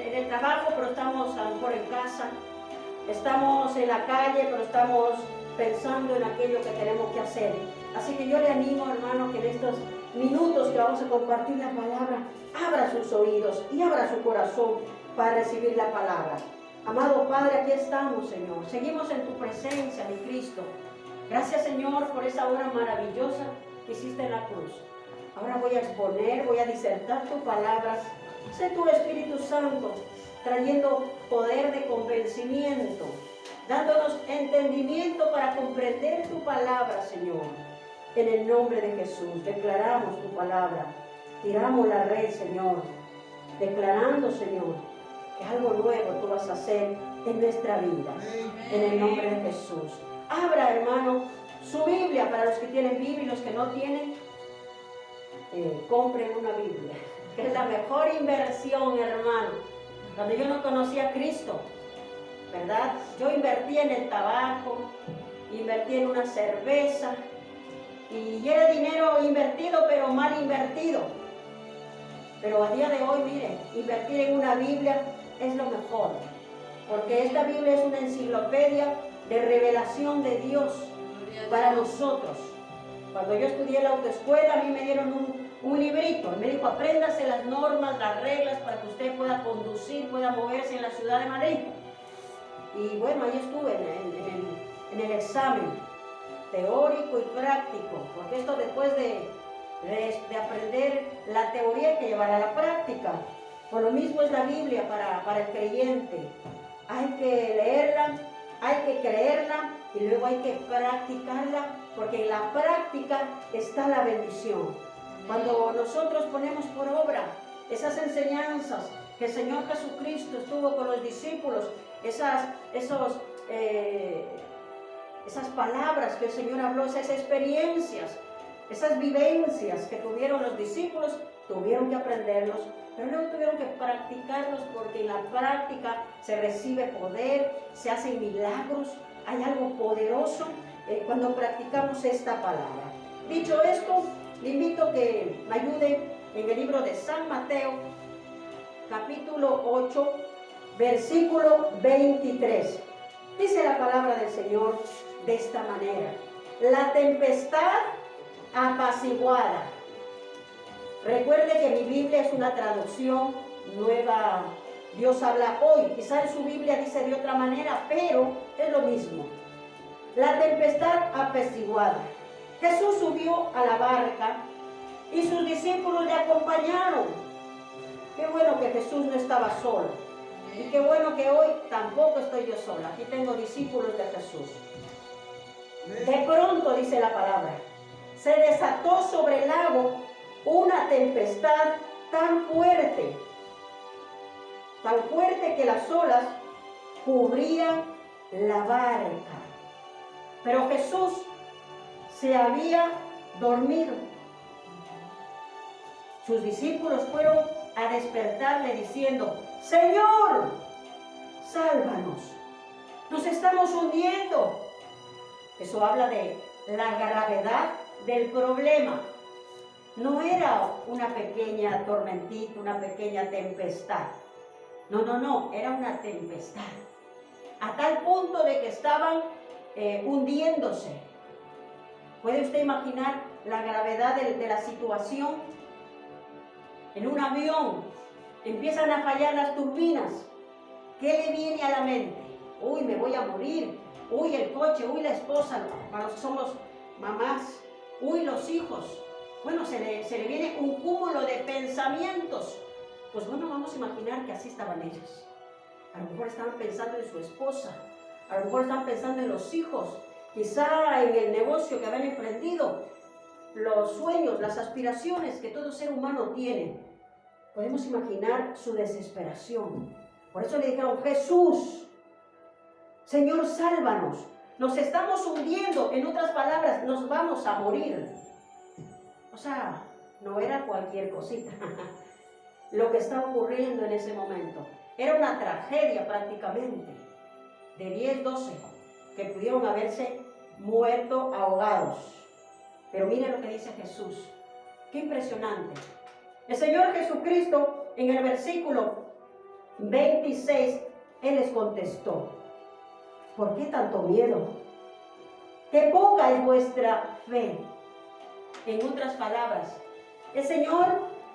en el trabajo, pero estamos a lo mejor en casa. Estamos en la calle, pero estamos pensando en aquello que tenemos que hacer. Así que yo le animo, hermano, que en estos minutos que vamos a compartir la palabra, abra sus oídos y abra su corazón para recibir la palabra. Amado Padre, aquí estamos, Señor. Seguimos en tu presencia, mi Cristo. Gracias, Señor, por esa obra maravillosa que hiciste en la cruz. Ahora voy a exponer, voy a disertar tus palabras. Sé tu Espíritu Santo trayendo poder de convencimiento, dándonos entendimiento para comprender tu palabra, Señor. En el nombre de Jesús, declaramos tu palabra. Tiramos la red, Señor, declarando, Señor, que algo nuevo tú vas a hacer en nuestra vida. En el nombre de Jesús. Abra, hermano, su Biblia para los que tienen Biblia y los que no tienen. Compren una Biblia, que es la mejor inversión, hermano. Cuando yo no conocía a Cristo, ¿verdad? Yo invertí en el tabaco, invertí en una cerveza, y era dinero invertido, pero mal invertido. Pero a día de hoy, mire, invertir en una Biblia es lo mejor, porque esta Biblia es una enciclopedia de revelación de Dios para nosotros. Cuando yo estudié la autoescuela, a mí me dieron un librito, me dijo, apréndase las normas, las reglas para que usted pueda conducir, pueda moverse en la ciudad de Madrid. Y bueno, ahí estuve en el examen teórico y práctico, porque esto después de aprender la teoría hay que llevar a la práctica. Por lo mismo es la Biblia para el creyente. Hay que leerla, hay que creerla y luego hay que practicarla, porque en la práctica está la bendición. Cuando nosotros ponemos por obra esas enseñanzas que el Señor Jesucristo estuvo con los discípulos, esas palabras que el Señor habló, esas experiencias, esas vivencias que tuvieron los discípulos, tuvieron que aprenderlos, pero luego tuvieron que practicarlos, porque en la práctica se recibe poder, se hacen milagros, hay algo poderoso cuando practicamos esta palabra. Dicho esto, le invito a que me ayude en el libro de San Mateo, capítulo 8, versículo 23. Dice la palabra del Señor de esta manera: la tempestad apaciguada. Recuerde que mi Biblia es una traducción nueva. Dios habla hoy. Quizá en su Biblia dice de otra manera, pero es lo mismo. La tempestad apaciguada. Jesús subió a la barca y sus discípulos le acompañaron. Qué bueno que Jesús no estaba solo. Y qué bueno que hoy tampoco estoy yo sola. Aquí tengo discípulos de Jesús. De pronto, dice la palabra, se desató sobre el lago una tempestad tan fuerte que las olas cubrían la barca. Pero Jesús se había dormido. Sus discípulos fueron a despertarle diciendo: Señor, sálvanos, nos estamos hundiendo. Eso habla de la gravedad del problema. No era una pequeña tormentita, una pequeña tempestad. No, era una tempestad. A tal punto de que estaban hundiéndose. ¿Puede usted imaginar la gravedad de la situación? En un avión empiezan a fallar las turbinas. ¿Qué le viene a la mente? Uy, me voy a morir. Uy, el coche. Uy, la esposa. Para los que somos mamás. Uy, los hijos. Bueno, se le viene un cúmulo de pensamientos. Pues bueno, vamos a imaginar que así estaban ellos. A lo mejor estaban pensando en su esposa. A lo mejor estaban pensando en los hijos. Quizá en el negocio que habían emprendido. Los sueños, las aspiraciones que todo ser humano tiene. Podemos imaginar su desesperación. Por eso le dijeron: Jesús, Señor, sálvanos. Nos estamos hundiendo. En otras palabras, nos vamos a morir. O sea, no era cualquier cosita lo que estaba ocurriendo en ese momento. Era una tragedia prácticamente. De 10, 12 que pudieron haberse muerto ahogados. Pero miren lo que dice Jesús. Qué impresionante. El Señor Jesucristo, en el versículo 26, Él les contestó: ¿por qué tanto miedo? ¡Qué poca es vuestra fe! En otras palabras, el Señor,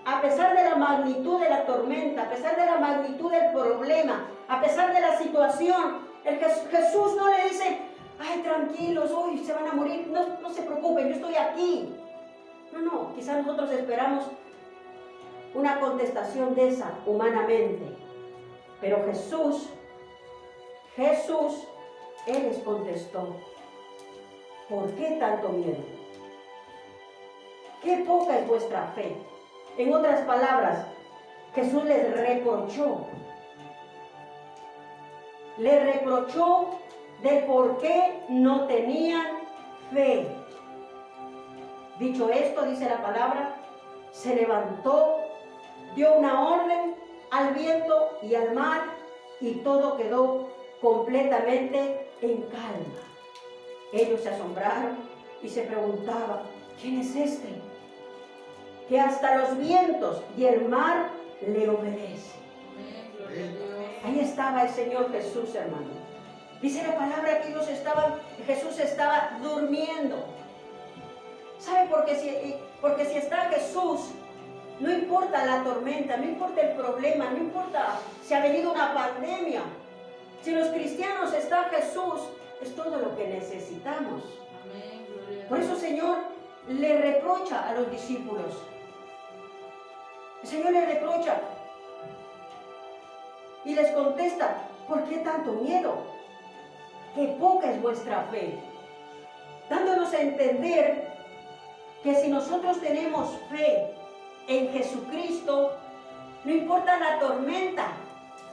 a pesar de la magnitud de la tormenta, a pesar de la magnitud del problema, a pesar de la situación, Jesús no le dice: ay, tranquilos, hoy se van a morir, no se preocupen, yo estoy aquí. No, quizás nosotros esperamos una contestación de esa humanamente, pero Jesús, Él les contestó: ¿por qué tanto miedo? ¡Qué poca es vuestra fe! En otras palabras, Jesús les reprochó. Les reprochó de por qué no tenían fe. Dicho esto, dice la palabra, se levantó, dio una orden al viento y al mar, y todo quedó completamente en calma. Ellos se asombraron y se preguntaban: ¿quién es este? Que hasta los vientos y el mar le obedecen. Ahí estaba el Señor Jesús, hermano. Dice la palabra que Jesús estaba durmiendo. ¿Sabe? Porque si está Jesús, no importa la tormenta, no importa el problema, no importa si ha venido una pandemia. Si los cristianos está Jesús, es todo lo que necesitamos. Por eso el Señor le reprocha a los discípulos. El Señor les reprocha y les contesta: ¿por qué tanto miedo? ¡Qué poca es vuestra fe! Dándonos a entender que si nosotros tenemos fe en Jesucristo, no importa la tormenta.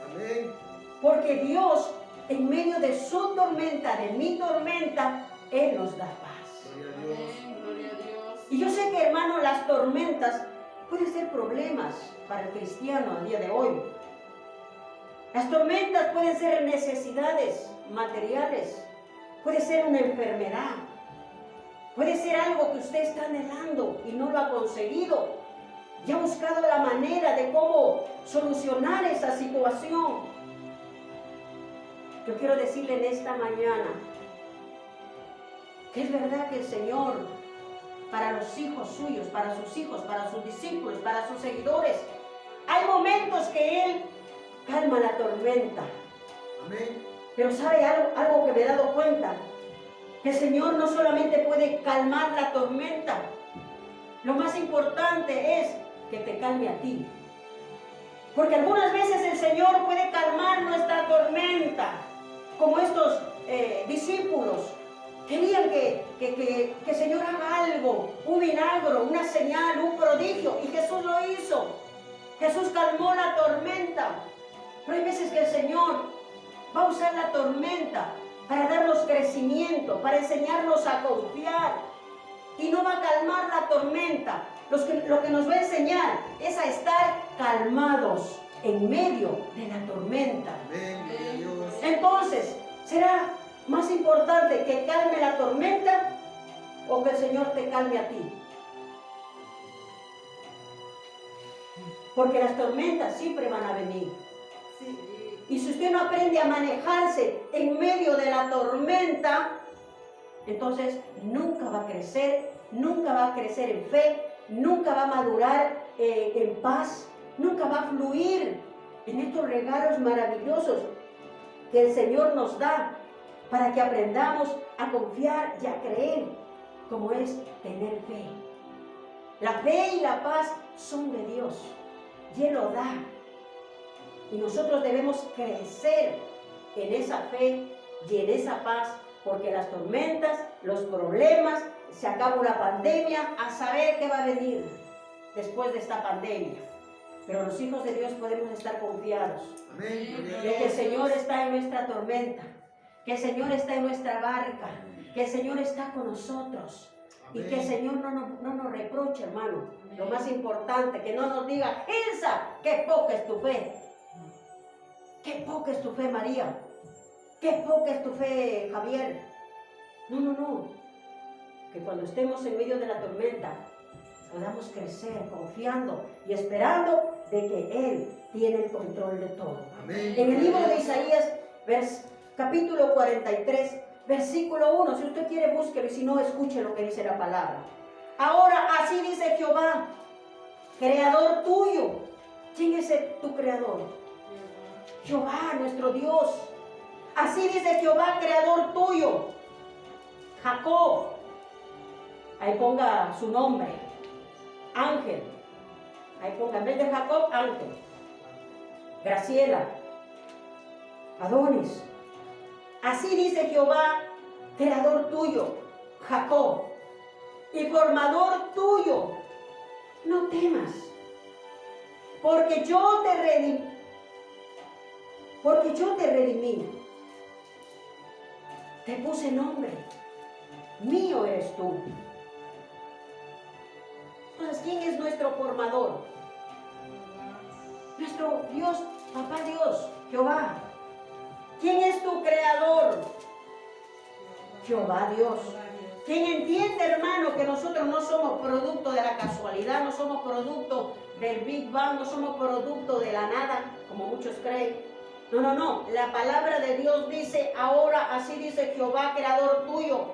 Amén. Porque Dios, en medio de su tormenta, de mi tormenta, Él nos da paz. Gloria a Dios. Gloria a Dios. Y yo sé que, hermano, las tormentas pueden ser problemas para el cristiano al día de hoy. Las tormentas pueden ser necesidades materiales, puede ser una enfermedad, puede ser algo que usted está anhelando y no lo ha conseguido. Y ha buscado la manera de cómo solucionar esa situación. Yo quiero decirle en esta mañana que es verdad que el Señor, para los hijos suyos, para sus hijos, para sus discípulos, para sus seguidores, hay momentos que Él calma la tormenta. Amén. Pero ¿sabe algo que me he dado cuenta? Que el Señor no solamente puede calmar la tormenta, lo más importante es que te calme a ti. Porque algunas veces el Señor puede calmar nuestra tormenta, como estos discípulos. Querían que el Señor haga algo, un milagro, una señal, un prodigio, y Jesús lo hizo. Jesús calmó la tormenta. Pero hay veces que el Señor va a usar la tormenta para darnos crecimiento, para enseñarnos a confiar. Y no va a calmar la tormenta. Lo que nos va a enseñar es a estar calmados en medio de la tormenta. Entonces, ¿será más importante que calme la tormenta o que el Señor te calme a ti? Porque las tormentas siempre van a venir. Y si usted no aprende a manejarse en medio de la tormenta, entonces nunca va a crecer en fe, nunca va a madurar en paz, nunca va a fluir en estos regalos maravillosos que el Señor nos da para que aprendamos a confiar y a creer, como es tener fe. La fe y la paz son de Dios y Él lo da. Y nosotros debemos crecer en esa fe y en esa paz, porque las tormentas, los problemas, se acabó la pandemia, a saber qué va a venir después de esta pandemia. Pero los hijos de Dios podemos estar confiados. Amén. De que el Señor está en nuestra tormenta, que el Señor está en nuestra barca, que el Señor está con nosotros. Amén. Y que el Señor no nos reproche, hermano. Amén. Lo más importante, que no nos diga: Elsa, qué poca es tu fe. Qué poca es tu fe, María. Qué poca es tu fe, Javier. No. Que cuando estemos en medio de la tormenta podamos crecer confiando y esperando de que Él tiene el control de todo. Amén. En el libro de Isaías, capítulo 43, versículo 1, si usted quiere búsquelo y si no, escuche lo que dice la palabra. Ahora así dice Jehová, creador tuyo. ¿Quién es tu creador? Jehová, nuestro Dios. Así dice Jehová, creador tuyo. Jacob. Ahí ponga su nombre. Ángel. Ahí ponga, en vez de Jacob, Ángel. Graciela. Adonis. Así dice Jehová, creador tuyo, Jacob, y formador tuyo. No temas, porque yo te redimí. Porque yo te redimí. Te puse nombre. Mío eres tú. Entonces, ¿quién es nuestro formador? Nuestro Dios, Papá Dios, Jehová. ¿Quién es tu creador? Jehová Dios. ¿Quién entiende, hermano, que nosotros no somos producto de la casualidad, no somos producto del Big Bang, no somos producto de la nada, como muchos creen? No, no, no. La palabra de Dios dice, ahora así dice Jehová, creador tuyo,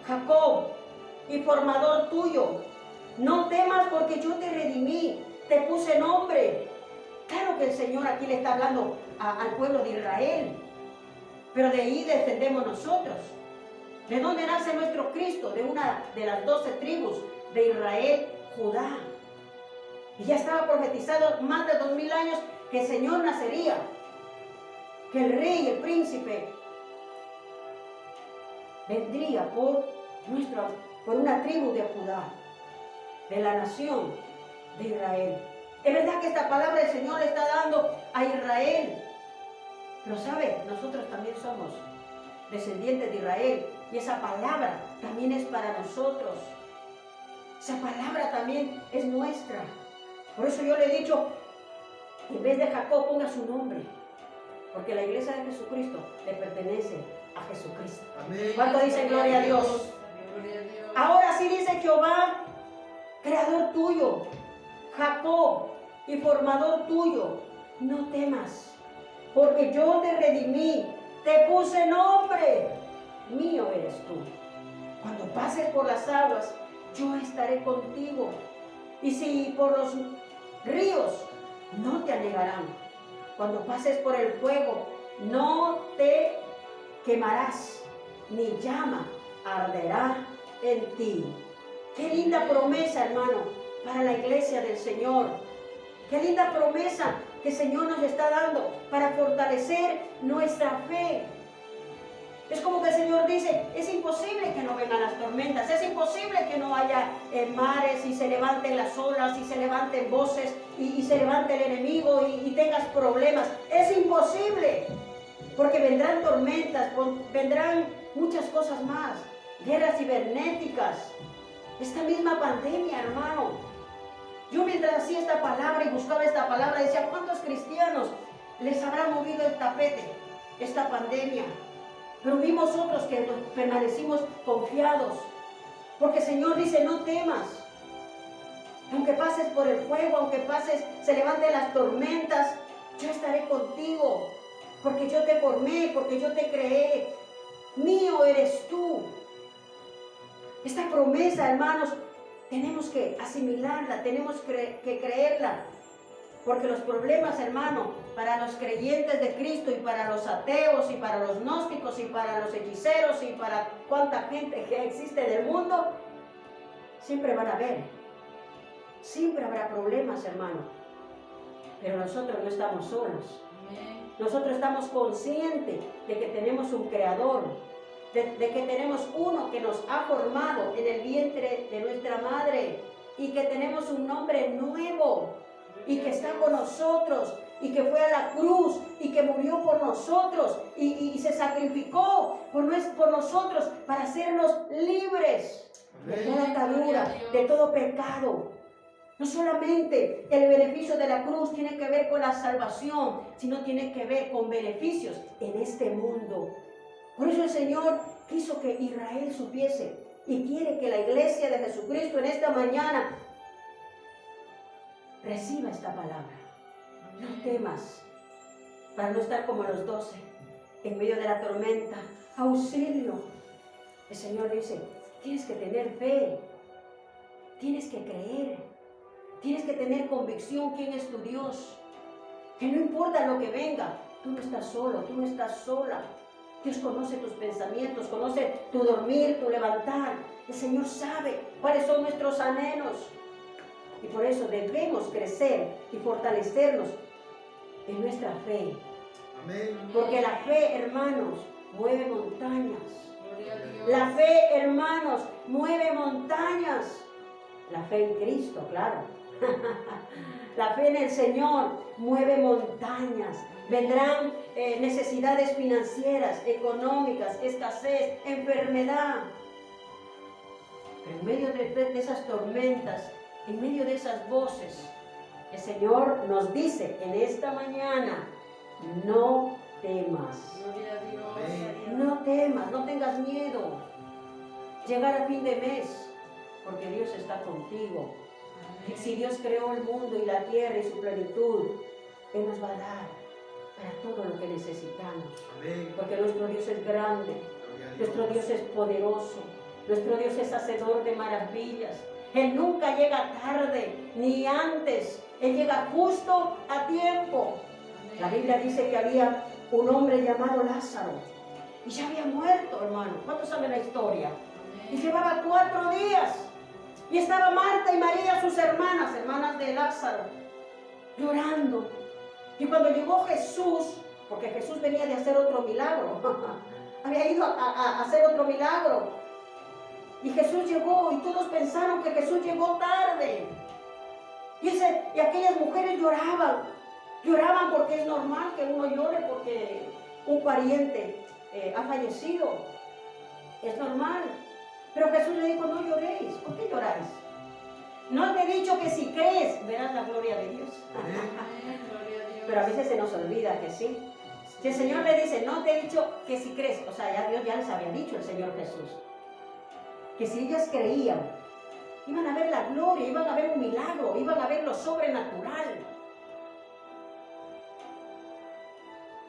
Jacob, y formador tuyo. No temas porque yo te redimí, te puse nombre. Claro que el Señor aquí le está hablando al pueblo de Israel, pero de ahí descendemos nosotros. ¿De dónde nace nuestro Cristo? De una de las 12 tribus de Israel, Judá. Y ya estaba profetizado más de 2000 años que el Señor nacería, que el rey, el príncipe, vendría por una tribu de Judá, de la nación de Israel. Es verdad que esta palabra el Señor le está dando a Israel, pero sabe, nosotros también somos descendientes de Israel y esa palabra también es para nosotros. Esa palabra también es nuestra. Por eso yo le he dicho, en vez de Jacob ponga su nombre, porque la iglesia de Jesucristo le pertenece a Jesucristo. Amén. ¿Cuánto dicen gloria a Dios? Ahora sí dice Jehová, creador tuyo, Jacob, y formador tuyo, no temas, porque yo te redimí, te puse nombre, mío eres tú. Cuando pases por las aguas, yo estaré contigo, y si por los ríos, no te anegarán. Cuando pases por el fuego, no te quemarás, ni llama arderá en ti. Qué linda promesa, hermano, para la iglesia del Señor. Qué linda promesa que el Señor nos está dando para fortalecer nuestra fe. Es como que el Señor dice, es imposible que no vengan las tormentas, es imposible que no haya mares y se levanten las olas y se levanten voces y se levante el enemigo y tengas problemas. Es imposible, porque vendrán tormentas, vendrán muchas cosas más, guerras cibernéticas, esta misma pandemia, hermano. Yo mientras hacía esta palabra y buscaba esta palabra, decía, ¿cuántos cristianos les habrá movido el tapete esta pandemia? Pero vimos otros que permanecimos confiados, porque el Señor dice, no temas. Aunque pases por el fuego, aunque pases, se levanten las tormentas, yo estaré contigo, porque yo te formé, porque yo te creé. Mío eres tú. Esta promesa, hermanos, tenemos que asimilarla, tenemos que creerla. Porque los problemas, hermano, para los creyentes de Cristo y para los ateos y para los gnósticos y para los hechiceros y para cuánta gente que existe del mundo, siempre van a haber. Siempre habrá problemas, hermano. Pero nosotros no estamos solos. Nosotros estamos conscientes de que tenemos un creador, de que tenemos uno que nos ha formado en el vientre de nuestra madre y que tenemos un nombre nuevo. Y que está con nosotros, y que fue a la cruz, y que murió por nosotros, y se sacrificó por nosotros para hacernos libres de toda atadura, de todo pecado. No solamente el beneficio de la cruz tiene que ver con la salvación, sino tiene que ver con beneficios en este mundo. Por eso el Señor quiso que Israel supiese, y quiere que la iglesia de Jesucristo en esta mañana reciba esta palabra. No temas, para no estar como los 12, en medio de la tormenta. Auxilio. El Señor dice, tienes que tener fe, tienes que creer, tienes que tener convicción quién es tu Dios. Que no importa lo que venga, tú no estás solo, tú no estás sola. Dios conoce tus pensamientos, conoce tu dormir, tu levantar. El Señor sabe cuáles son nuestros anhelos. Y por eso debemos crecer y fortalecernos en nuestra fe. Amén. Porque la fe, hermanos, mueve montañas. La fe, hermanos, mueve montañas. La fe en Cristo, claro. La fe en el Señor mueve montañas. Vendrán necesidades financieras, económicas, escasez, enfermedad. Pero en medio de esas tormentas, en medio de esas voces, el Señor nos dice en esta mañana, no temas. No temas, no tengas miedo. Llegar a fin de mes, porque Dios está contigo. Y si Dios creó el mundo y la tierra y su plenitud, Él nos va a dar para todo lo que necesitamos. Amén. Porque nuestro Dios es grande, nuestro Dios es poderoso, nuestro Dios es hacedor de maravillas. Él nunca llega tarde, ni antes. Él llega justo a tiempo. La Biblia dice que había un hombre llamado Lázaro y ya había muerto, hermano. ¿Cuántos saben la historia? Y llevaba 4 días. Y estaba Marta y María, sus hermanas de Lázaro, llorando. Y cuando llegó Jesús, porque Jesús venía de hacer otro milagro, había ido a hacer otro milagro. Y Jesús llegó y todos pensaron que Jesús llegó tarde. Y aquellas mujeres lloraban porque es normal que uno llore porque un pariente ha fallecido. Es normal. Pero Jesús le dijo, no lloréis. ¿Por qué lloráis? No te he dicho que si crees, verás la gloria de Dios. Pero a veces se nos olvida que sí. Si el Señor le dice, no te he dicho que si crees, o sea, ya Dios ya les había dicho el Señor Jesús, que si ellas creían, iban a ver la gloria, iban a ver un milagro, iban a ver lo sobrenatural.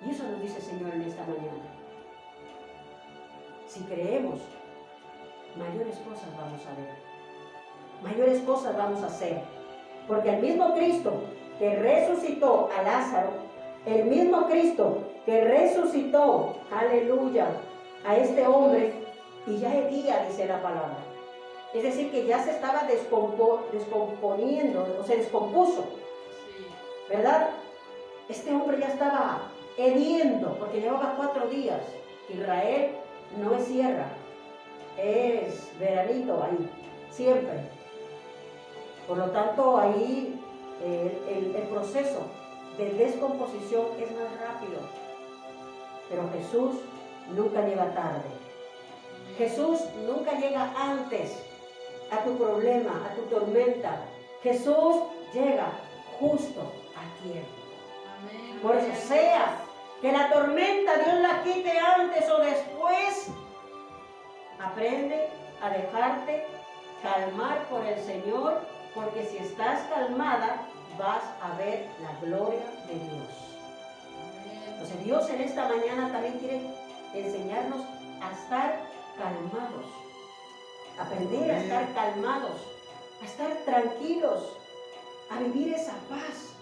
Y eso nos dice el Señor en esta mañana. Si creemos, mayores cosas vamos a ver, mayores cosas vamos a hacer, porque el mismo Cristo que resucitó a Lázaro, el mismo Cristo que resucitó, aleluya, a este hombre, y ya hedía, dice la palabra, es decir, que ya se estaba descomponiendo, o se descompuso, ¿verdad? Este hombre ya estaba hediendo, porque llevaba 4 días. Israel no es sierra, es veranito ahí, siempre. Por lo tanto, ahí el proceso de descomposición es más rápido. Pero Jesús nunca llega tarde. Jesús nunca llega antes a tu problema, a tu tormenta. Jesús llega justo a tiempo. Por eso, sea que la tormenta Dios la quite antes o después, aprende a dejarte calmar por el Señor, porque si estás calmada, vas a ver la gloria de Dios. Entonces Dios en esta mañana también quiere enseñarnos a estar calmados, aprender a estar calmados, a estar tranquilos, a vivir esa paz.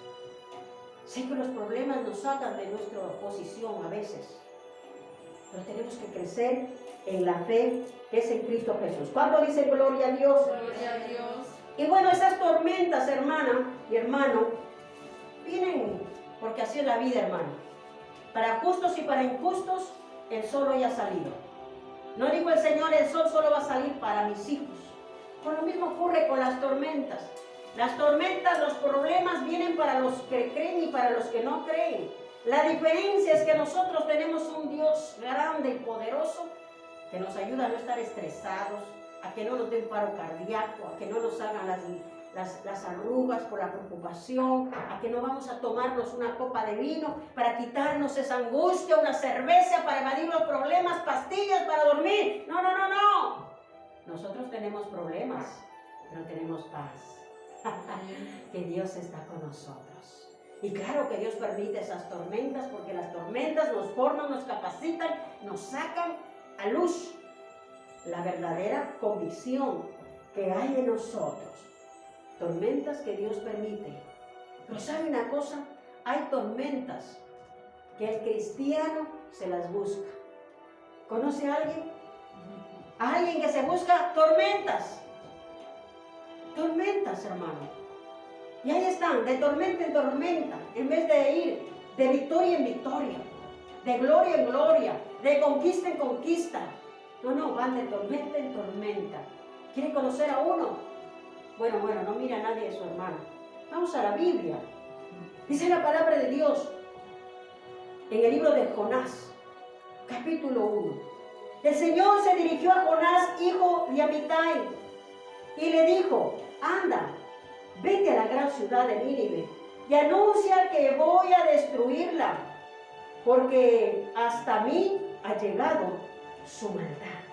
Sé que los problemas nos sacan de nuestra posición a veces, pero tenemos que crecer en la fe que es en Cristo Jesús. ¿Cuánto dice gloria a Dios? Gloria a Dios. Y bueno, esas tormentas, hermana y hermano, vienen porque así es la vida, hermano. Para justos y para injustos, el sol hoy ha salido. No dijo el Señor, el sol solo va a salir para mis hijos. Pues lo mismo ocurre con las tormentas. Las tormentas, los problemas vienen para los que creen y para los que no creen. La diferencia es que nosotros tenemos un Dios grande y poderoso que nos ayuda a no estar estresados, a que no nos dé un paro cardíaco, a que no nos hagan las arrugas por la preocupación, a que no vamos a tomarnos una copa de vino para quitarnos esa angustia, una cerveza para evadir los problemas, pastillas para dormir. No. Nosotros tenemos problemas, pero tenemos paz. Que Dios está con nosotros. Y claro que Dios permite esas tormentas, porque las tormentas nos forman, nos capacitan, nos sacan a luz la verdadera convicción que hay en nosotros. Tormentas que Dios permite. Pero ¿sabe una cosa? Hay tormentas que el cristiano se las busca. ¿Conoce a alguien? ¿A alguien que se busca tormentas? Tormentas, hermano. Y ahí están, de tormenta en tormenta, en vez de ir de victoria en victoria, de gloria en gloria, de conquista en conquista. No, van de tormenta en tormenta. ¿Quiere conocer a uno? Bueno, no mira a nadie de su hermano. Vamos a la Biblia. Dice la palabra de Dios en el libro de Jonás, capítulo 1. El Señor se dirigió a Jonás, hijo de Amitai, y le dijo: anda, vete a la gran ciudad de Nínive y anuncia que voy a destruirla, porque hasta mí ha llegado su maldad.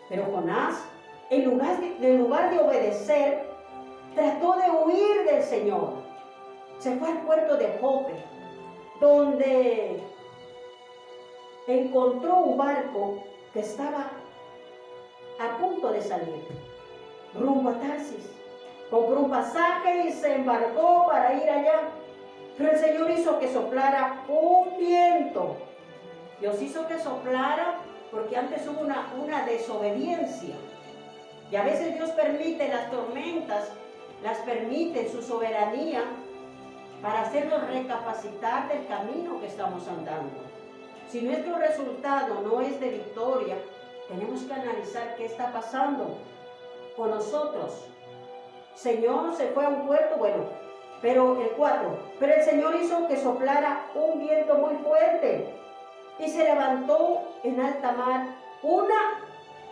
Pero Jonás, en lugar de obedecer, trató de huir del Señor. Se fue al puerto de Jope, donde encontró un barco que estaba a punto de salir rumbo a Tarsis. Compró un pasaje y se embarcó para ir allá. Pero el Señor hizo que soplara un viento. Dios hizo que soplara porque antes hubo una desobediencia. Y a veces Dios permite las tormentas, las permite en su soberanía para hacernos recapacitar del camino que estamos andando. Si nuestro resultado no es de victoria, tenemos que analizar qué está pasando con nosotros. Señor se fue a un puerto, pero el 4, pero el Señor hizo que soplara un viento muy fuerte y se levantó en alta mar una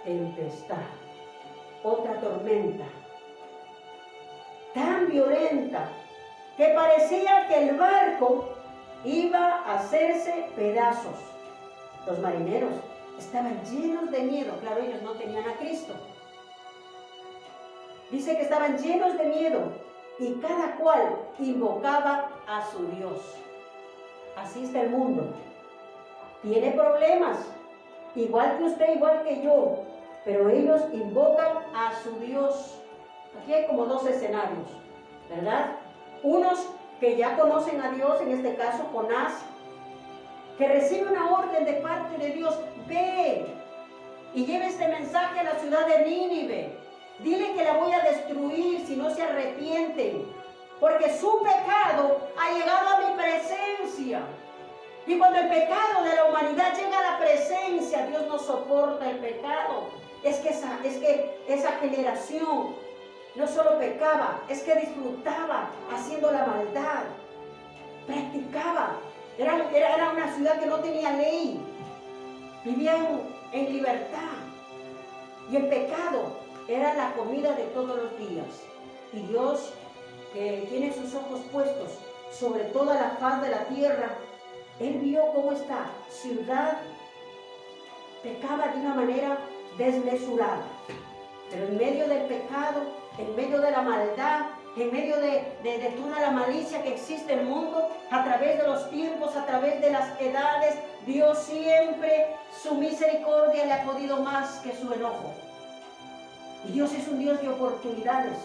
tempestad, otra tormenta, tan violenta que parecía que el barco iba a hacerse pedazos. Los marineros estaban llenos de miedo, claro, ellos no tenían a Cristo. Dice que estaban llenos de miedo y cada cual invocaba a su Dios. Así está el mundo. Tiene problemas, igual que usted, igual que yo, pero ellos invocan a su Dios. Aquí hay como dos escenarios, ¿verdad? Unos que ya conocen a Dios, en este caso Jonás, que recibe una orden de parte de Dios: ve y lleve este mensaje a la ciudad de Nínive. Dile que la voy a destruir si no se arrepienten, porque su pecado ha llegado a mi presencia. Y cuando el pecado de la humanidad llega a la presencia, Dios no soporta el pecado. Es que esa generación no solo pecaba, es que disfrutaba haciendo la maldad. Practicaba. Era una ciudad que no tenía ley. Vivían en libertad. Y el pecado era la comida de todos los días. Y Dios, que tiene sus ojos puestos sobre toda la faz de la tierra, Él vio cómo esta ciudad pecaba de una manera desmesurada. Pero en medio del pecado, en medio de la maldad, en medio de toda la malicia que existe en el mundo, a través de los tiempos, a través de las edades, Dios siempre, su misericordia le ha podido más que su enojo. Y Dios es un Dios de oportunidades.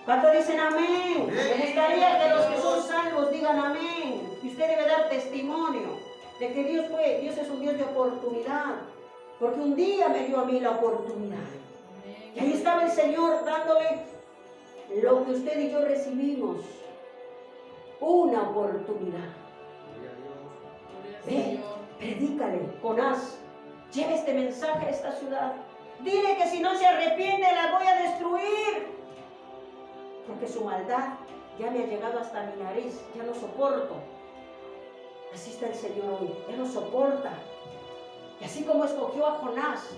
¿Cuántos dicen amén? Me gustaría que los que son salvos digan amén. Y usted debe dar testimonio de que Dios es un Dios de oportunidad. Porque un día me dio a mí la oportunidad. Y ahí estaba el Señor dándole lo que usted y yo recibimos. Una oportunidad. Ve, predícale, Jonás, lleve este mensaje a esta ciudad. Dile que si no se arrepiente la voy a destruir. Porque su maldad ya me ha llegado hasta mi nariz, ya no soporto. Así está el Señor hoy, ya no soporta. Y así como escogió a Jonás,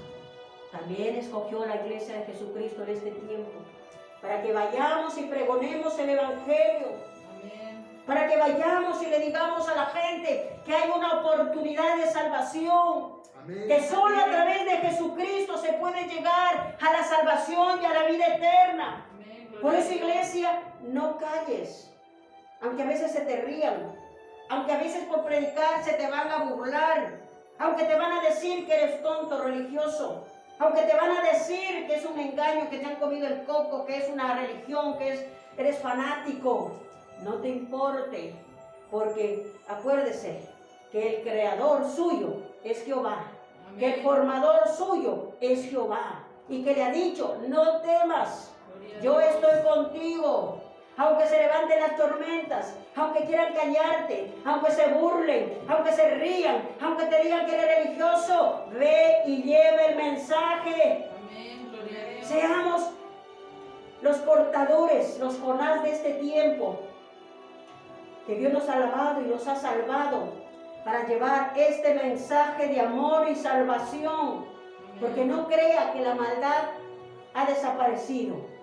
también escogió a la iglesia de Jesucristo en este tiempo, para que vayamos y pregonemos el Evangelio. Amén. Para que vayamos y le digamos a la gente: decirte que hay una oportunidad de salvación. Amén. Que solo a través de Jesucristo se puede llegar a la salvación y a la vida eterna. Amén. Por eso, iglesia, no calles. Aunque a veces se te rían, aunque a veces por predicar se te van a burlar, aunque te van a decir que eres tonto religioso, aunque te van a decir que es un engaño, que te han comido el coco, que es una religión, que eres fanático, no te importe, porque acuérdese que el creador suyo es Jehová, amén, que el formador suyo es Jehová, y que le ha dicho, no temas, yo estoy contigo. Aunque se levanten las tormentas, aunque quieran callarte, aunque se burlen, aunque se rían, aunque te digan que eres religioso, ve y lleva el mensaje. Amén, gloria a Dios. Seamos los portadores, los Jonás de este tiempo, que Dios nos ha lavado y nos ha salvado para llevar este mensaje de amor y salvación. Amén. Porque no crea que la maldad ha desaparecido.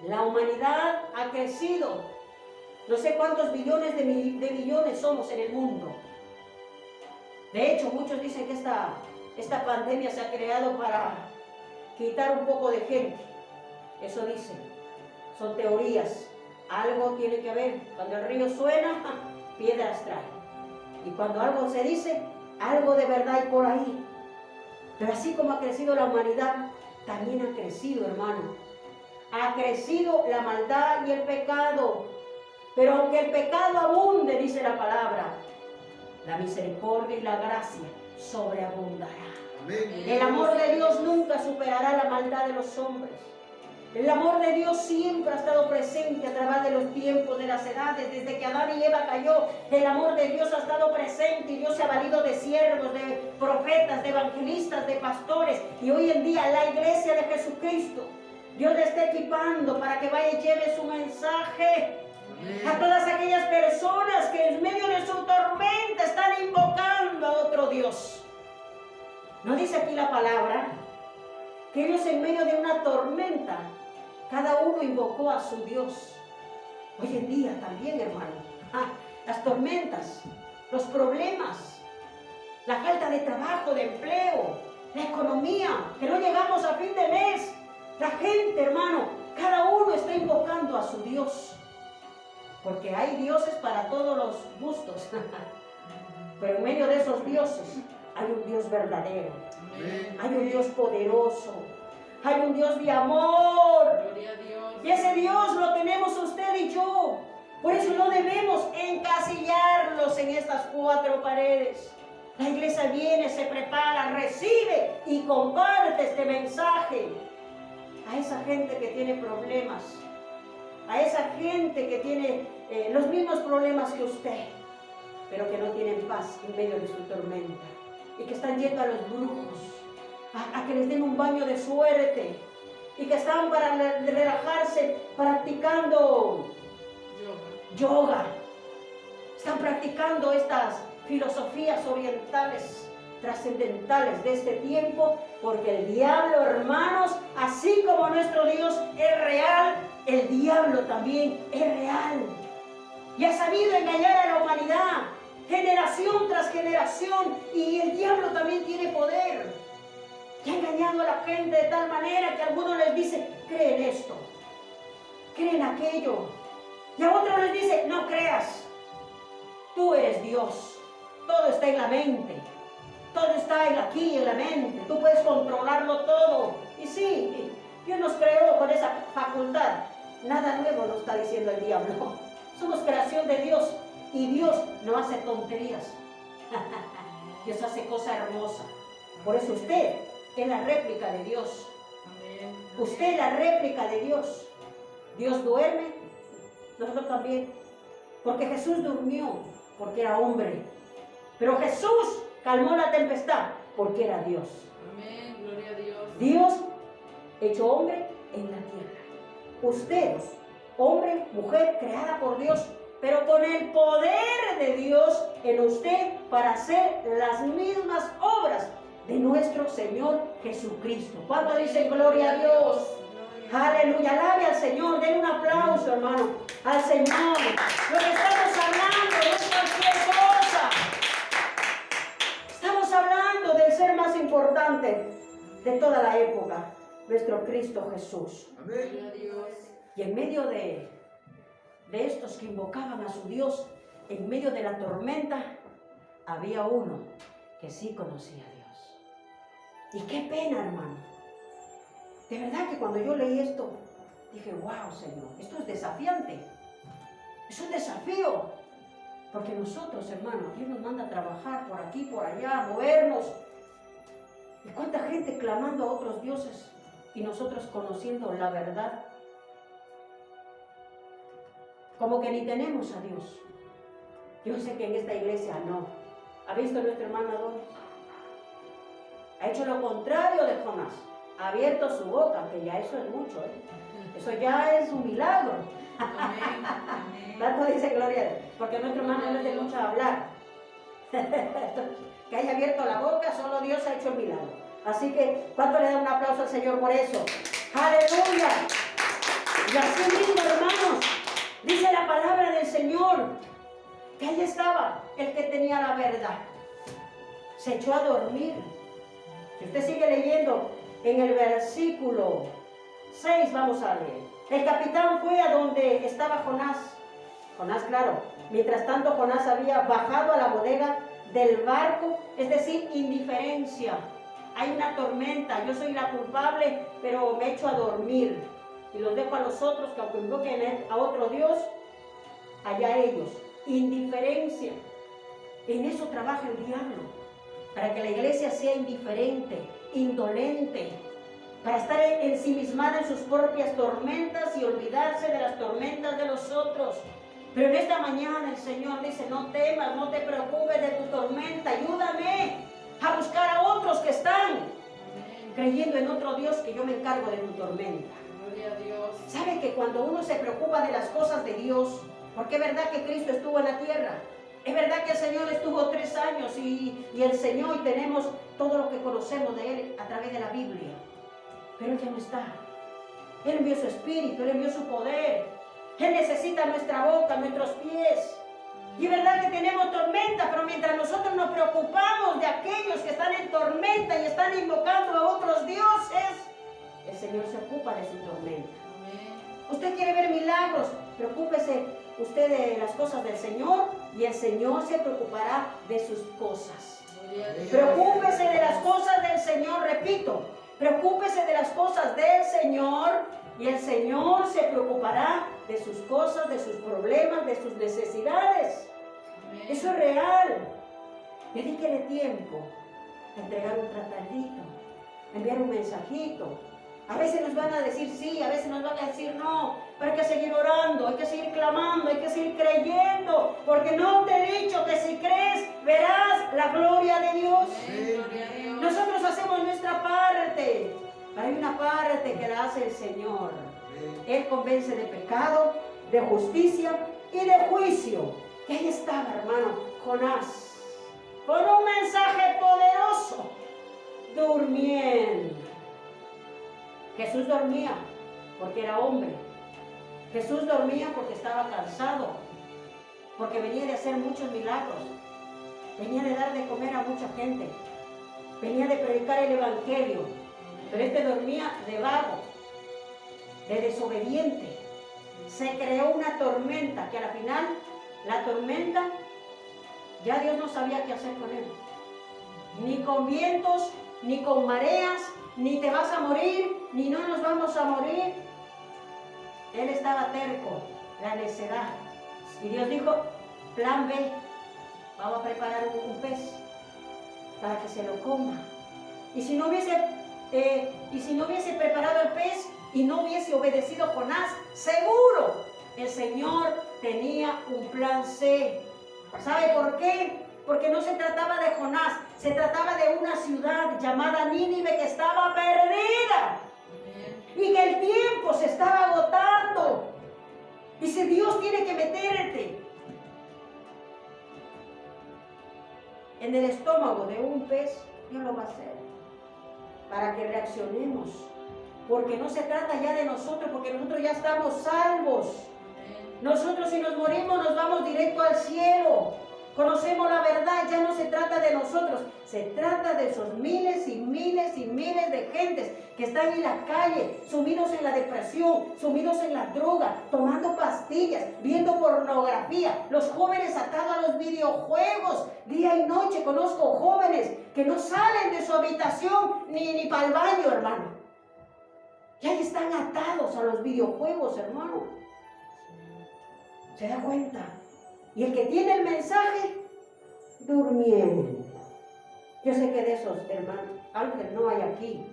La humanidad ha crecido. No sé cuántos billones de millones somos en el mundo. De hecho, muchos dicen que esta pandemia se ha creado para quitar un poco de gente. Eso dicen. Son teorías. Algo tiene que haber. Cuando el río suena, piedras trae. Y cuando algo se dice, algo de verdad hay por ahí. Pero así como ha crecido la humanidad, también ha crecido, hermano. Ha crecido la maldad y el pecado. Pero aunque el pecado abunde, dice la palabra, la misericordia y la gracia sobreabundará. Amén. El amor de Dios nunca superará la maldad de los hombres. El amor de Dios siempre ha estado presente a través de los tiempos, de las edades. Desde que Adán y Eva cayó, el amor de Dios ha estado presente y Dios se ha valido de siervos, de profetas, de evangelistas, de pastores. Y hoy en día la iglesia de Jesucristo, Dios le está equipando para que vaya y lleve su mensaje. Amén. A todas aquellas personas que en medio de su tormenta están invocando a otro Dios. ¿No dice aquí la palabra que ellos en medio de una tormenta, cada uno invocó a su Dios? Hoy en día también, hermano, las tormentas, los problemas, la falta de trabajo, de empleo, la economía, que no llegamos a fin de mes. La gente, hermano, cada uno está invocando a su Dios. Porque hay dioses para todos los gustos. Pero en medio de esos dioses hay un Dios verdadero. Amén. Hay un Dios poderoso. Hay un Dios de amor. Gloria a Dios. Y ese Dios lo tenemos usted y yo. Por eso no debemos encasillarlos en estas cuatro paredes. La iglesia viene, se prepara, recibe y comparte este mensaje. A esa gente que tiene problemas, a esa gente que tiene los mismos problemas que usted, pero que no tienen paz en medio de su tormenta y que están yendo a los brujos, a que les den un baño de suerte y que están para relajarse practicando yoga, están practicando estas filosofías orientales trascendentales de este tiempo, porque el diablo, hermanos, así como nuestro Dios es real, el diablo también es real y ha sabido engañar a la humanidad generación tras generación, y el diablo también tiene poder y ha engañado a la gente de tal manera que a algunos les dice, creen esto, creen aquello, y a otros les dice, no creas, tú eres Dios, todo está en la mente. Todo está aquí en la mente, tú puedes controlarlo todo. Y sí, Dios nos creó con esa facultad. Nada nuevo nos está diciendo el diablo. Somos creación de Dios y Dios no hace tonterías. Dios hace cosas hermosas. Por eso usted es la réplica de Dios. Usted es la réplica de Dios. Dios duerme, nosotros también. Porque Jesús durmió, porque era hombre. Pero Jesús calmó la tempestad porque era Dios. Amén, gloria a Dios. Dios hecho hombre en la tierra. Usted, hombre, mujer, creada por Dios, pero con el poder de Dios en usted para hacer las mismas obras de nuestro Señor Jesucristo. ¿Cuánto dicen gloria a Dios? Aleluya, alabe al Señor, denle un aplauso, hermano, al Señor. Lo que estamos hablando no es cualquier cosa. de toda la época, nuestro Cristo Jesús. Amén. Y en medio de estos que invocaban a su Dios, en medio de la tormenta, había uno que sí conocía a Dios. Y qué pena, hermano. De verdad que cuando yo leí esto, dije, wow, Señor, esto es desafiante. Es un desafío. Porque nosotros, hermano, Dios nos manda a trabajar por aquí, por allá, movernos. ¿Y cuánta gente clamando a otros dioses y nosotros conociendo la verdad? Como que ni tenemos a Dios. Yo sé que en esta iglesia no. ¿Ha visto nuestra hermana Doris? Ha hecho lo contrario de Jonás. Ha abierto su boca, que ya eso es mucho, ¿eh? Eso ya es un milagro. Amén. Tanto dice gloria a Dios, porque nuestro hermano no es de mucho hablar. Que haya abierto la boca, solo Dios ha hecho el milagro. Así que, ¿cuánto le da un aplauso al Señor por eso? ¡Aleluya! Y así mismo, hermanos, dice la palabra del Señor, que ahí estaba el que tenía la verdad. Se echó a dormir. Si usted sigue leyendo en el versículo 6, vamos a leer. El capitán fue a donde estaba Jonás. Jonás, claro. Mientras tanto, Jonás había bajado a la bodega del barco, es decir, indiferencia. Hay una tormenta, yo soy la culpable, pero me echo a dormir. Y los dejo a los otros, que aunque invoquen a otro Dios, allá ellos. Indiferencia. En eso trabaja el diablo. Para que la iglesia sea indiferente, indolente. Para estar ensimismada en sus propias tormentas y olvidarse de las tormentas de los otros. Pero en esta mañana el Señor dice, no temas, no te preocupes de tu tormenta, ayúdame a buscar a otros que están creyendo en otro Dios, que yo me encargo de tu tormenta. Gloria a Dios. ¿Sabe que cuando uno se preocupa de las cosas de Dios, porque es verdad que Cristo estuvo en la tierra, es verdad que el Señor estuvo 3 años y el Señor, y tenemos todo lo que conocemos de Él a través de la Biblia, pero Él ya no está. Él envió su Espíritu, Él envió su poder. Él necesita nuestra boca, nuestros pies. Y es verdad que tenemos tormenta, pero mientras nosotros nos preocupamos de aquellos que están en tormenta y están invocando a otros dioses, el Señor se ocupa de su tormenta. Usted quiere ver milagros, preocúpese usted de las cosas del Señor y el Señor se preocupará de sus cosas. Preocúpese de las cosas del Señor, repito, preocúpese de las cosas del Señor y el Señor se preocupará de sus cosas, de sus problemas, de sus necesidades. Amén. Eso es real. Dedíquele tiempo a entregar un tratadito, a enviar un mensajito. A veces nos van a decir sí, a veces nos van a decir no, pero hay que seguir orando, hay que seguir clamando, hay que seguir creyendo, porque no te he dicho que si crees verás la gloria de Dios. Amén. Nosotros hacemos nuestra parte, pero hay una parte que la hace el Señor. Él convence de pecado, de justicia y de juicio. Y ahí estaba, hermano, Jonás, con un mensaje poderoso, durmiendo. Jesús dormía porque era hombre. Jesús dormía porque estaba cansado, porque venía de hacer muchos milagros, venía de dar de comer a mucha gente, venía de predicar el evangelio, pero este dormía de vago, de desobediente. Se creó una tormenta que a la final, la tormenta, ya Dios no sabía qué hacer con él, ni con vientos, ni con mareas, ni te vas a morir, ni no nos vamos a morir. Él estaba terco, la necedad. Y Dios dijo, plan B, vamos a preparar un pez para que se lo coma. Y si no hubiese preparado el pez y no hubiese obedecido Jonás, seguro el Señor tenía un plan C. ¿Sabe por qué? Porque no se trataba de Jonás, se trataba de una ciudad llamada Nínive que estaba perdida. Y que el tiempo se estaba agotando. Y si Dios tiene que meterte en el estómago de un pez, Dios lo va a hacer para que reaccionemos. Porque no se trata ya de nosotros, porque nosotros ya estamos salvos. Nosotros si nos morimos nos vamos directo al cielo. Conocemos la verdad, ya no se trata de nosotros, se trata de esos miles y miles y miles de gentes que están en la calle, sumidos en la depresión, sumidos en la droga, tomando pastillas, viendo pornografía, los jóvenes atados a los videojuegos, día y noche. Conozco jóvenes que no salen de su habitación ni para el baño, hermano. Y ahí están atados a los videojuegos, hermano. ¿Se da cuenta? Y el que tiene el mensaje, durmiendo. Yo sé que de esos, hermanos, Ángel, no hay aquí,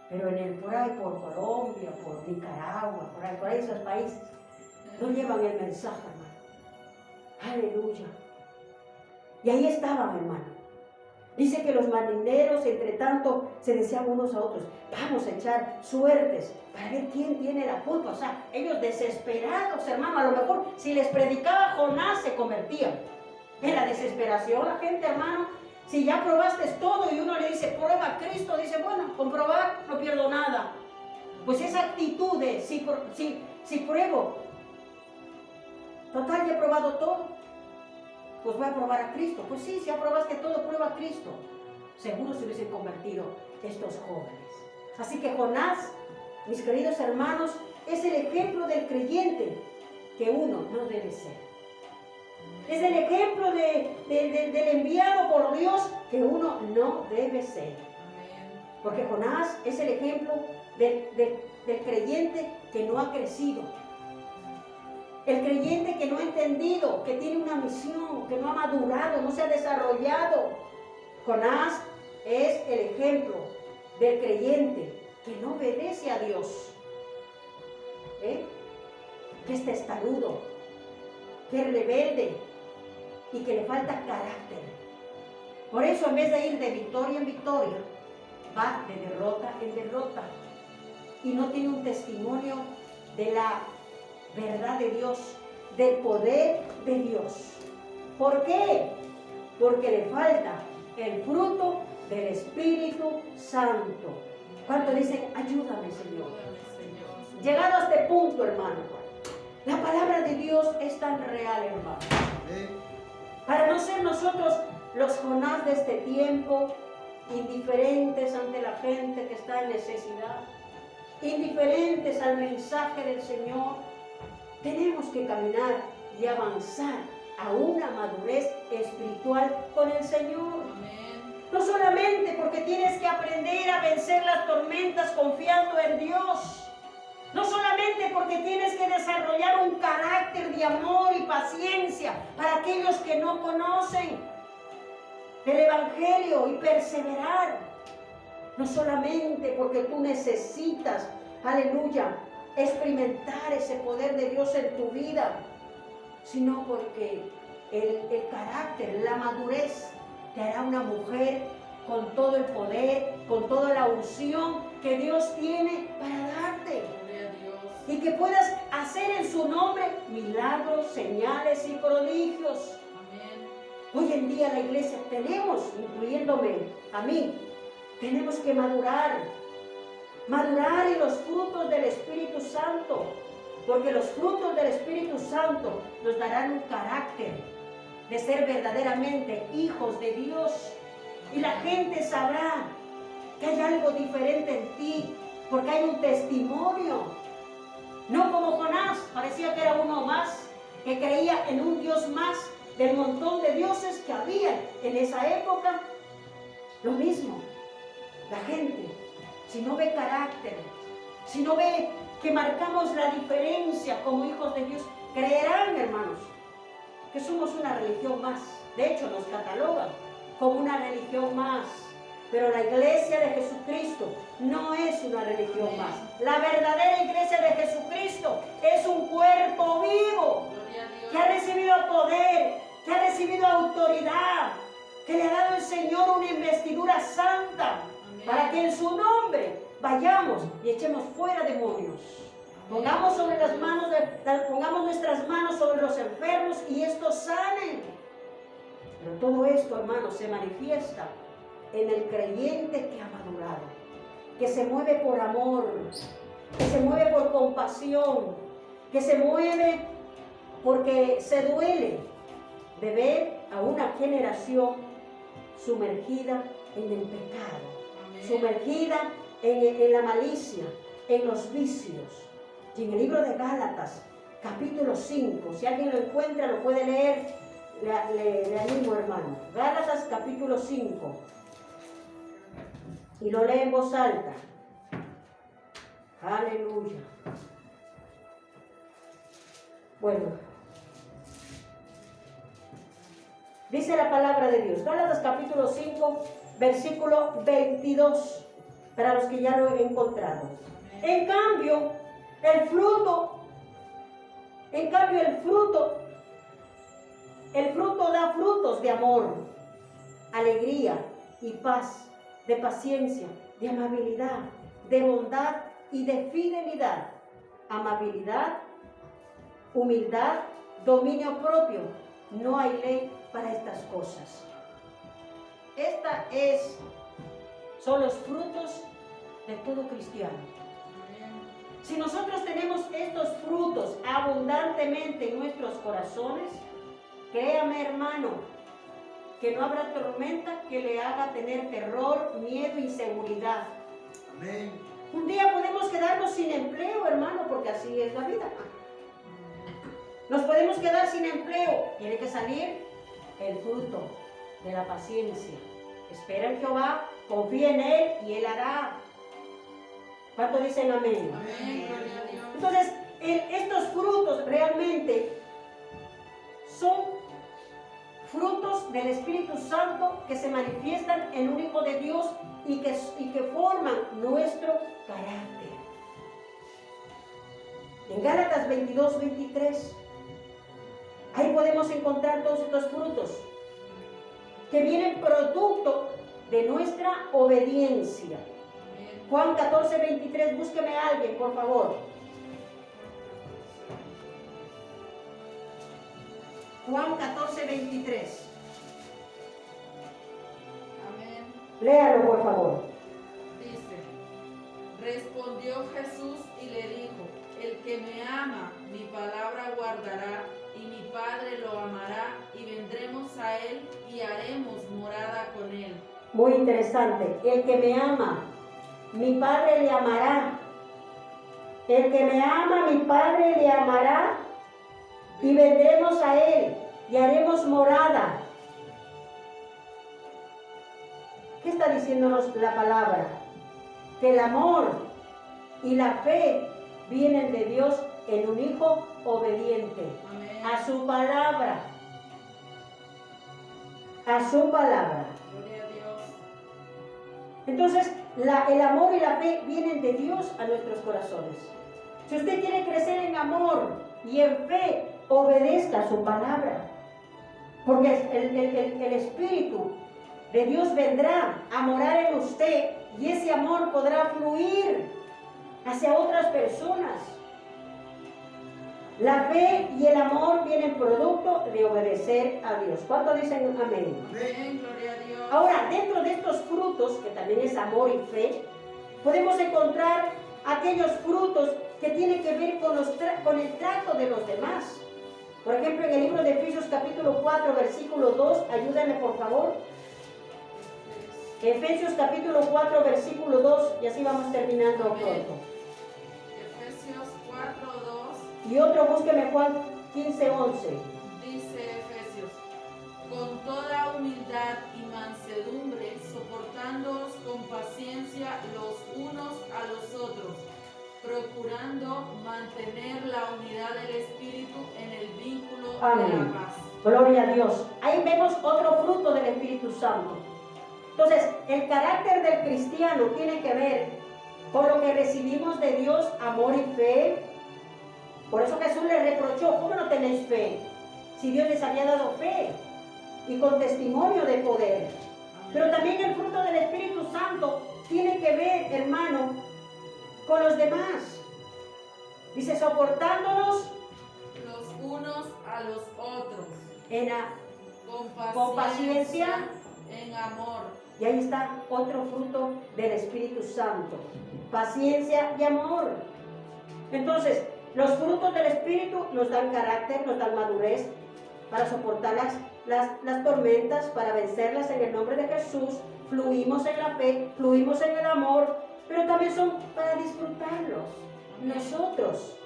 pero por ahí, por Colombia, por Nicaragua, por ahí esos países, no llevan el mensaje, hermano. Aleluya. Y ahí estaban, hermano. Dice que los marineros, entre tanto, se decían unos a otros, vamos a echar suertes para ver quién tiene la culpa. O sea, ellos desesperados, hermano. A lo mejor si les predicaba Jonás se convertían. En la desesperación la gente, hermano, si ya probaste todo y uno le dice, prueba a Cristo, dice, bueno, comprobar, no pierdo nada. Pues esa actitud de, si pruebo, total, ya he probado todo, pues voy a probar a Cristo. Pues sí, si aprobaste todo, prueba a Cristo. Seguro se hubiesen convertido estos jóvenes. Así que Jonás, mis queridos hermanos, es el ejemplo del creyente que uno no debe ser. Es el ejemplo del enviado por Dios que uno no debe ser. Porque Jonás es el ejemplo del creyente que no ha crecido. El creyente que no ha entendido, que tiene una misión, que no ha madurado, no se ha desarrollado. Jonás es el ejemplo del creyente que no obedece a Dios, que es testarudo, que es rebelde y que le falta carácter. Por eso, en vez de ir de victoria en victoria, va de derrota en derrota y no tiene un testimonio de la verdad de Dios, del poder de Dios. ¿Por qué? Porque le falta el fruto del Espíritu Santo. ¿Cuánto dicen, ayúdame, Señor? Llegado a este punto, hermano, la palabra de Dios es tan real, hermano. Para no ser nosotros los Jonás de este tiempo, indiferentes ante la gente que está en necesidad, indiferentes al mensaje del Señor, tenemos que caminar y avanzar a una madurez espiritual con el Señor. Amén. No solamente porque tienes que aprender a vencer las tormentas confiando en Dios. No solamente porque tienes que desarrollar un carácter de amor y paciencia para aquellos que no conocen el Evangelio y perseverar. No solamente porque tú necesitas, aleluya, experimentar ese poder de Dios en tu vida, sino porque el carácter, la madurez te hará una mujer con todo el poder, con toda la unción que Dios tiene para darte. Y que puedas hacer en su nombre milagros, señales y prodigios. Amén. Hoy en día la iglesia tenemos, incluyéndome a mí, tenemos que madurar en los frutos del Espíritu Santo, porque los frutos del Espíritu Santo nos darán un carácter de ser verdaderamente hijos de Dios, y la gente sabrá que hay algo diferente en ti, porque hay un testimonio. No como Jonás, parecía que era uno más, que creía en un Dios más del montón de dioses que había en esa época. Lo mismo, la gente, si no ve carácter, si no ve que marcamos la diferencia como hijos de Dios, creerán, hermanos, que somos una religión más. De hecho, nos catalogan como una religión más. Pero la iglesia de Jesucristo no es una religión más. La verdadera iglesia de Jesucristo es un cuerpo vivo que ha recibido poder, que ha recibido autoridad, que le ha dado el Señor una investidura santa. Amén. Para que en su nombre vayamos y echemos fuera demonios. Pongamos nuestras manos sobre los enfermos y estos sanen. Pero todo esto, hermanos, se manifiesta en el creyente que ha madurado, que se mueve por amor, que se mueve por compasión, que se mueve porque se duele de ver a una generación sumergida en el pecado, sumergida en la malicia, en los vicios. Y en el libro de Gálatas, capítulo 5, si alguien lo encuentra, lo puede leer, le animo, hermano. Gálatas, capítulo 5. Y lo lee en voz alta. Aleluya. Bueno, dice la palabra de Dios. Gálatas, capítulo 5, versículo 22. Para los que ya lo he encontrado. En cambio, el fruto da frutos de amor, alegría y paz, de paciencia, de amabilidad, de bondad y de fidelidad. Amabilidad, humildad, dominio propio. No hay ley para estas cosas. Son los frutos de todo cristiano. Si nosotros tenemos estos frutos abundantemente en nuestros corazones, créame, hermano, que no habrá tormenta que le haga tener terror, miedo, inseguridad. Amén. Un día podemos quedarnos sin empleo, hermano, porque así es la vida. Nos podemos quedar sin empleo. Tiene que salir el fruto de la paciencia. Espera en Jehová, confía en Él y Él hará. ¿Cuánto dicen amén? Amén, gloria a Dios. Entonces, estos frutos realmente son frutos del Espíritu Santo que se manifiestan en un Hijo de Dios y que forman nuestro carácter. En Gálatas 22, 23, ahí podemos encontrar todos estos frutos que vienen producto de nuestra obediencia. Juan 14, 23, búsqueme a alguien, por favor. Juan 14, 23. Amén. Léalo, por favor. Dice, respondió Jesús y le dijo, el que me ama, mi palabra guardará, y mi Padre lo amará, y vendremos a él y haremos morada con él. Muy interesante. El que me ama, mi Padre le amará. El que me ama, mi Padre le amará, y vendremos a Él y haremos morada. ¿Qué está diciéndonos la palabra? Que el amor y la fe vienen de Dios en un hijo obediente. Amén. A su palabra. A su palabra. Gloria a Dios. Entonces, el amor y la fe vienen de Dios a nuestros corazones. Si usted quiere crecer en amor y en fe, obedezca su palabra. Porque el Espíritu de Dios vendrá a morar en usted y ese amor podrá fluir hacia otras personas. La fe y el amor vienen producto de obedecer a Dios. ¿Cuánto dicen amén? Amén, gloria a Dios. Ahora, dentro de estos frutos, que también es amor y fe, podemos encontrar aquellos frutos que tienen que ver con el trato de los demás. Por ejemplo, en el libro de Efesios capítulo 4, versículo 2, ayúdame por favor. Efesios capítulo 4, versículo 2, y así vamos terminando pronto. Efesios 4:2. Y otro, búsqueme Juan 15, 11. Dice Efesios, con toda humildad y mansedumbre, soportándoos con paciencia los unos a los otros, procurando mantener la unidad del Espíritu en el vínculo de Amén. la paz. Gloria a Dios. Ahí vemos otro fruto del Espíritu Santo. Entonces, el carácter del cristiano tiene que ver con lo que recibimos de Dios, amor y fe. Por eso Jesús les reprochó, ¿cómo no tenéis fe? Si Dios les había dado fe y con testimonio de poder. Pero también el fruto del Espíritu Santo tiene que ver, hermano, con los demás. Dice, soportándonos Los unos a los otros, con paciencia. En amor. Y ahí está otro fruto del Espíritu Santo. Paciencia y amor. Entonces, los frutos del Espíritu nos dan carácter, nos dan madurez para soportar las tormentas para vencerlas en el nombre de Jesús. Fluimos en la fe, fluimos en el amor, pero también son para disfrutarlos nosotros.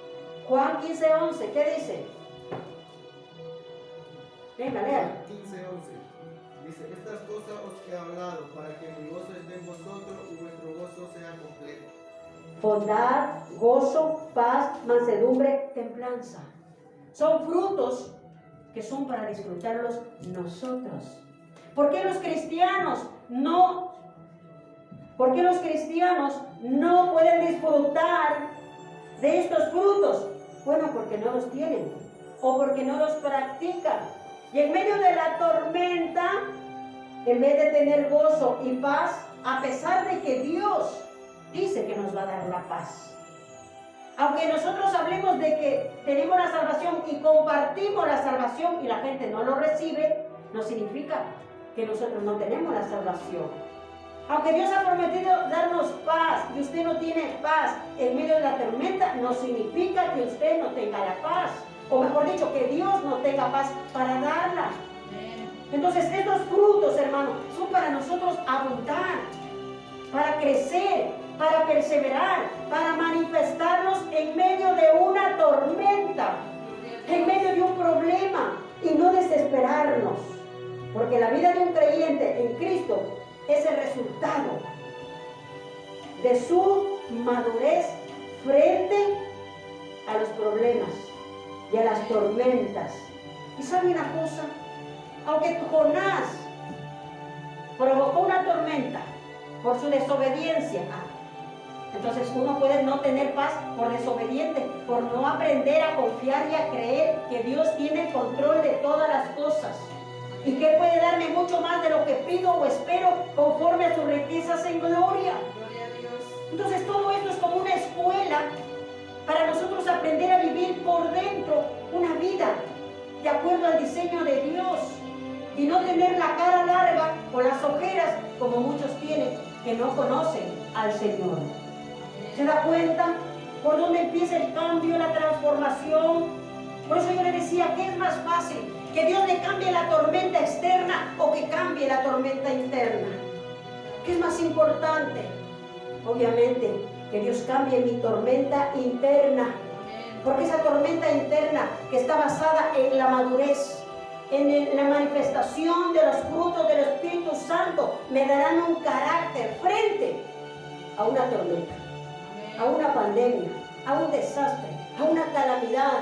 Juan 15:11, ¿qué dice? Venga, lea. 15:11. Dice, estas cosas os he hablado para que mi gozo esté en vosotros y vuestro gozo sea completo. Bondad, gozo, paz, mansedumbre, templanza. Son frutos que son para disfrutarlos nosotros. ¿Por qué los cristianos no pueden disfrutar de estos frutos? Bueno, porque no los tienen o porque no los practican. Y en medio de la tormenta, en vez de tener gozo y paz, a pesar de que Dios dice que nos va a dar la paz. Aunque nosotros hablemos de que tenemos la salvación y compartimos la salvación y la gente no lo recibe, no significa que nosotros no tenemos la salvación. Aunque Dios ha prometido darnos paz y usted no tiene paz en medio de la tormenta, no significa que usted no tenga la paz. O mejor dicho, que Dios no tenga paz para darla. Entonces estos frutos, hermanos, son para nosotros abundar, para crecer, para perseverar, para manifestarnos en medio de una tormenta, en medio de un problema y no desesperarnos. Porque la vida de un creyente en Cristo es el resultado de su madurez frente a los problemas y a las tormentas. ¿Y sabe una cosa? Aunque Jonás provocó una tormenta por su desobediencia, entonces uno puede no tener paz por desobediente, por no aprender a confiar y a creer que Dios tiene el control de todas las cosas y que Él puede darme mucho más de lo que pido o espero conforme a sus riquezas en gloria. Gloria a Dios. Entonces todo esto es como una escuela para nosotros aprender a vivir por dentro una vida de acuerdo al diseño de Dios y no tener la cara larga o las ojeras como muchos tienen que no conocen al Señor. ¿Se da cuenta por dónde empieza el cambio, la transformación? Por eso yo le decía que es más fácil que Dios le cambie la tormenta externa o que cambie la tormenta interna. ¿Qué es más importante? Obviamente que Dios cambie mi tormenta interna, porque esa tormenta interna que está basada en la madurez, en la manifestación de los frutos del Espíritu Santo, me darán un carácter frente a una tormenta, a una pandemia, a un desastre, a una calamidad.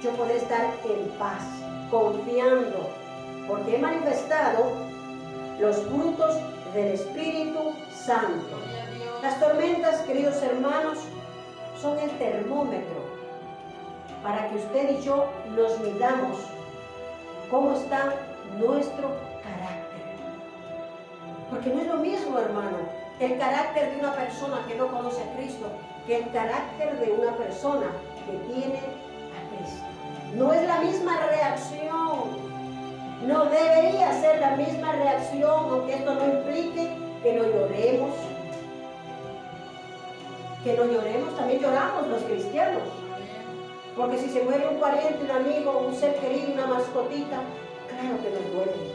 Yo podré estar en paz, confiando, porque he manifestado los frutos del Espíritu Santo. Las tormentas, queridos hermanos, son el termómetro para que usted y yo nos midamos cómo está nuestro carácter. Porque no es lo mismo, hermano, el carácter de una persona que no conoce a Cristo que el carácter de una persona que tiene a Cristo. No es la misma reacción. No debería ser la misma reacción, aunque esto no implique que no lloremos. Que no lloremos, también lloramos los cristianos. Porque si se muere un pariente, un amigo, un ser querido, una mascotita, claro que nos duele.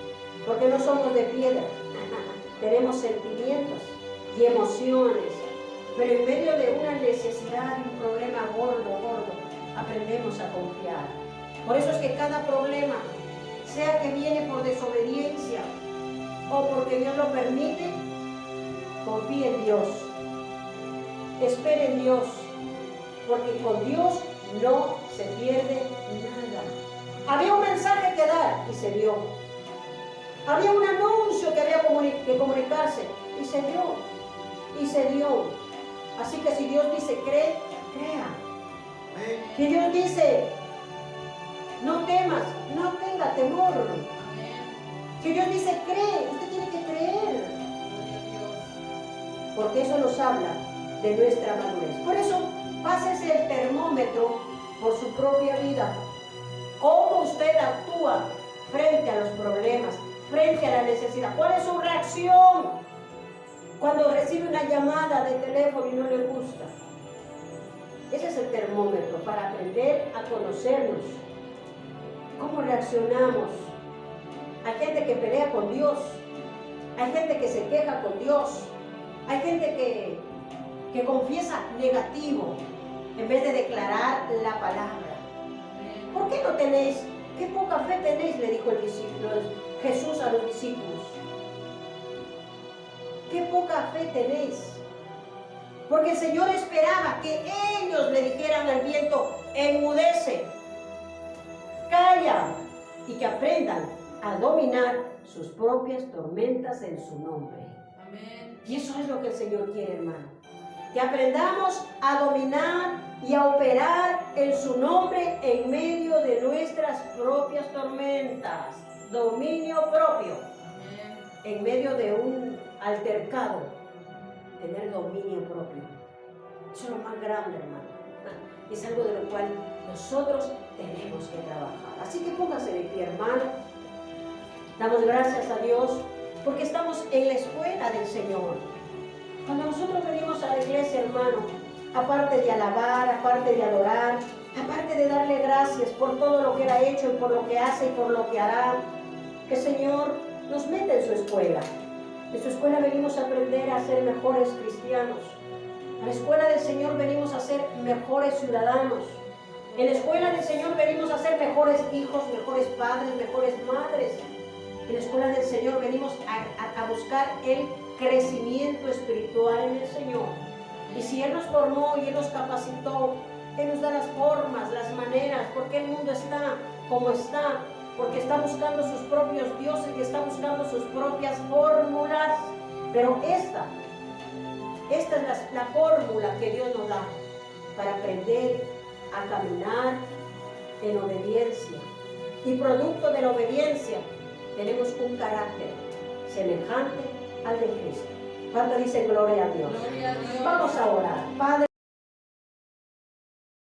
Porque no somos de piedra. Tenemos sentimientos y emociones. Pero en medio de una necesidad, un problema gordo, aprendemos a confiar. Por eso es que cada problema, sea que viene por desobediencia o porque Dios lo permite, confíe en Dios. Espere en Dios, porque con Dios no se pierde nada. Había un mensaje que dar y se dio. Había un anuncio que había que comunicarse y se dio. Y se dio. Así que si Dios dice cree, crea. Si Dios dice no temas, no tenga temor. Si Dios dice cree, usted tiene que creer. Porque eso nos habla de nuestra madurez. Por eso, pásese el termómetro por su propia vida. ¿Cómo usted actúa frente a los problemas, frente a la necesidad? ¿Cuál es su reacción cuando recibe una llamada de teléfono y no le gusta? Ese es el termómetro para aprender a conocernos. ¿Cómo reaccionamos? Hay gente que pelea con Dios. Hay gente que se queja con Dios. Hay gente que confiesa negativo en vez de declarar la palabra. ¿Por qué no tenéis? ¿Qué poca fe tenéis? Le dijo Jesús a los discípulos. ¿Qué poca fe tenéis? Porque el Señor esperaba que ellos le dijeran al viento: enmudece, calla, y que aprendan a dominar sus propias tormentas en su nombre. Amén. Y eso es lo que el Señor quiere, hermano. Que aprendamos a dominar y a operar en su nombre en medio de nuestras propias tormentas. Dominio propio. Amén. En medio de un altercado, tener dominio propio. Eso es lo más grande, hermano. Es algo de lo cual nosotros tenemos que trabajar. Así que póngase de pie, hermano. Damos gracias a Dios porque estamos en la escuela del Señor. Cuando nosotros venimos a la iglesia, hermano, aparte de alabar, aparte de adorar, aparte de darle gracias por todo lo que Él ha hecho y por lo que hace y por lo que hará, que el Señor nos mete en su escuela. En su escuela venimos a aprender a ser mejores cristianos. A la escuela del Señor venimos a ser mejores ciudadanos. En la escuela del Señor venimos a ser mejores hijos, mejores padres, mejores madres. En la escuela del Señor venimos a buscar el crecimiento espiritual en el Señor. Y si Él nos formó y Él nos capacitó, Él nos da las formas, las maneras, porque el mundo está como está, porque está buscando sus propios dioses y está buscando sus propias fórmulas. Pero esta es la fórmula que Dios nos da para aprender a caminar en obediencia. Y producto de la obediencia tenemos un carácter semejante al de Cristo. ¿Cuánto dice gloria a Dios? Gloria a Dios. Vamos a orar. Padre,